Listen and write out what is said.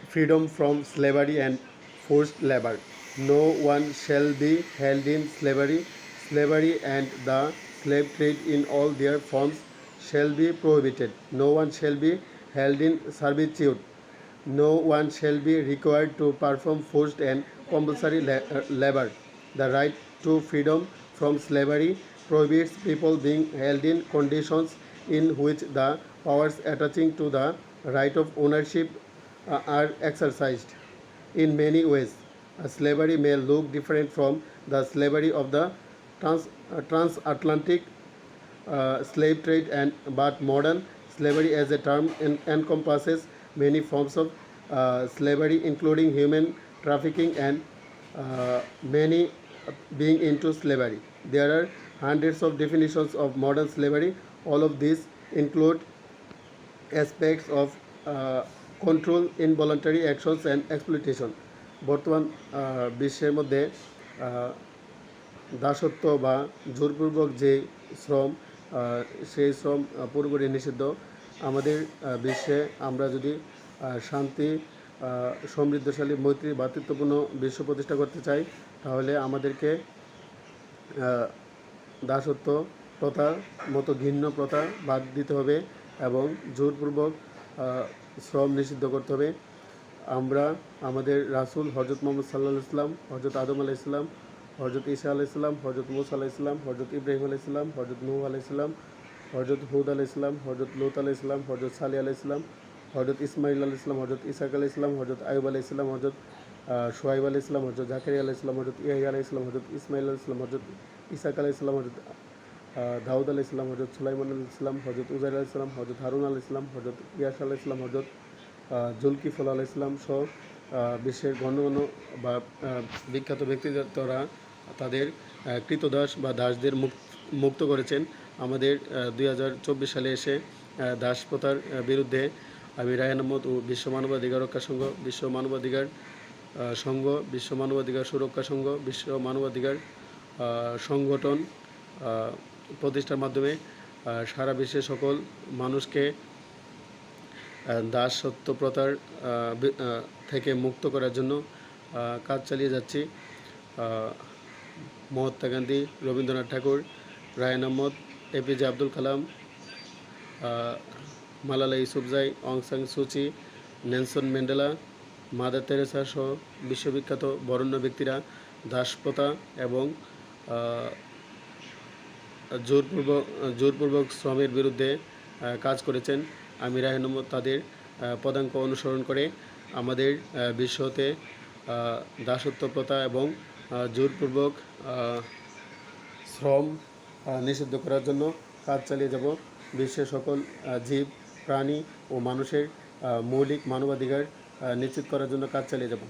freedom from slavery and forced labor. No one shall be held in slavery. Slavery and the slave trade in all their forms shall be prohibited. No one shall be held in servitude. No one shall be required to perform forced and compulsory labor. The right to freedom from slavery prohibits people being held in conditions in which the powers attaching to the right of ownership are exercised. In many ways, slavery may look different from the slavery of the transatlantic slave trade, but modern slavery as a term encompasses many forms of slavery, including human trafficking and many being into slavery. There are hundreds of definitions of modern slavery. All of these include aspects of control, involuntary actions and exploitation. বর্তমান বিশ্বের মধ্যে দাসত্ব বা জোরপূর্বক যে শ্রম, সেই শ্রম পুরোপুরি নিষিদ্ধ। আমাদের বিশ্বে আমরা যদি শান্তি, সমৃদ্ধশালী, মৈত্রী, ভ্রাতৃত্বপূর্ণ বিশ্ব প্রতিষ্ঠা করতে চাই, তাহলে আমাদেরকে দাসত্ব প্রথার মতো ঘৃণ্য প্রথা বাদ দিতে হবে এবং জোরপূর্বক শ্রম নিষিদ্ধ করতে হবে। আমরা আমাদের রাসূল হজরত মুহাম্মদ সাল্লাল্লাহু আলাইহি ওয়াসাল্লাম, হজরত আদম আলাইহিস সালাম, হজরত ঈসা আলাইহিস সালাম, হজরত মুসা আলাইহিস সালাম, হজরত ইব্রাহিম আলাইহিস সালাম, হজরত নূহ আলাইহিস সালাম, হজরত হুদ আলাইহিস সালাম, হজরত লূত আলাইহিস সালাম, হজরত সালেহ আলাইহিস সালাম, হজরত ইসমাঈল আলাইহিস সালাম, হজরত ইসহাক আলাইহিস সালাম, হজরত আইয়ুব আলাইহিস সালাম, হজরত শুআয়ব আলাইহিস সালাম, হজরত জাকারিয়া আলাইহিস সালাম, হজরত ইয়াহইয়া আলাইহিস সালাম, হজরত ইসমাঈল আলাইহিস সালাম, হজরত ইসহাক আলাইহিস সালাম, হজরত দাউদ আলাইহিস সালাম, হজরত সুলাইমান আলাইহিস সালাম, হজরত উযাইর আলাইহিস সালাম, হজরত হারুন আলাইহিস সালাম, হজরত ইয়াস আলাইহিস সালাম, হজরত জুলকিফল আলাইহিস সালাম সহ বিশ্বের গণ্যমান্য বা বিখ্যাত ব্যক্তিত্বরা তাদের কৃতদাস বা দাসদের মুক্ত করেছেন। আমাদের 2024 সালে এসে দাস প্রথার বিরুদ্ধে আমি রায়হান আহমদ ও বিশ্ব মানবাধিকার রক্ষা সংঘ, বিশ্ব মানবাধিকার সংঘ, বিশ্ব মানবাধিকার সুরক্ষা সংঘ, বিশ্ব মানবাধিকার সংগঠন প্রতিষ্ঠার মাধ্যমে সারা বিশ্বের সকল মানুষকে দাসত্ব প্রথার থেকে মুক্ত করার জন্য কাজ চালিয়ে যাচ্ছি। মহাত্মা গান্ধী, রবীন্দ্রনাথ ঠাকুর, রায়হান আহমদ, এপিজে আব্দুল কালাম, মালালা ইউসুফজাই, অং সান সুচি, নেলসন ম্যান্ডেলা, মাদার তেরেসা সহ বিশ্ববিখ্যাত বরেণ্য ব্যক্তিরা দাসপ্রথা এবং জোরপূর্বক শ্রমের বিরুদ্ধে কাজ করেছেন। আমি রায়হান আহমদ তাদের পদাঙ্ক অনুসরণ করে আমাদের বিশ্বতে দাসত্ব প্রথা এবং জোরপূর্বক শ্রম নিষিদ্ধ করার জন্য কাজ চালিয়ে যাব। বিশ্বের সকল জীব, প্রাণী ও মানুষের মৌলিক মানবাধিকার নিশ্চিত করার জন্য কাজ চালিয়ে যাব।